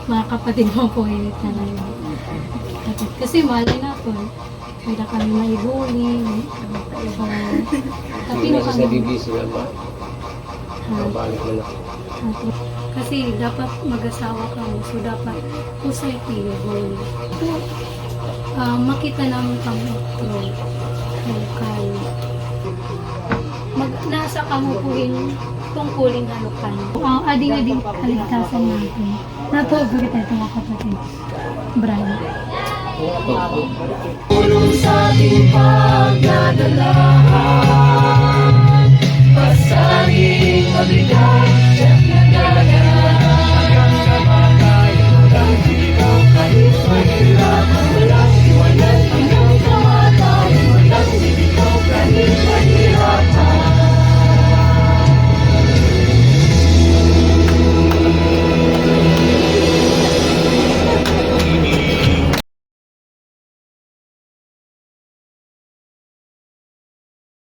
Mga kapatid mo po eh talaga. Kasi mali na po. May na kami may huli. So, tapi na kami. BBC na ba? Mabalik na lang. Kasi dapat mag-asawa ka mo. So, dapat kusay huli. So, makita namin kami ito. Lokal. Nasa kamupuin tungkulin na lokal. Ading-ading kaligtasan natin. Napagod ito mga kapatid. Brian. Tulong sa ating pagdadalahan, pasaring mabigay.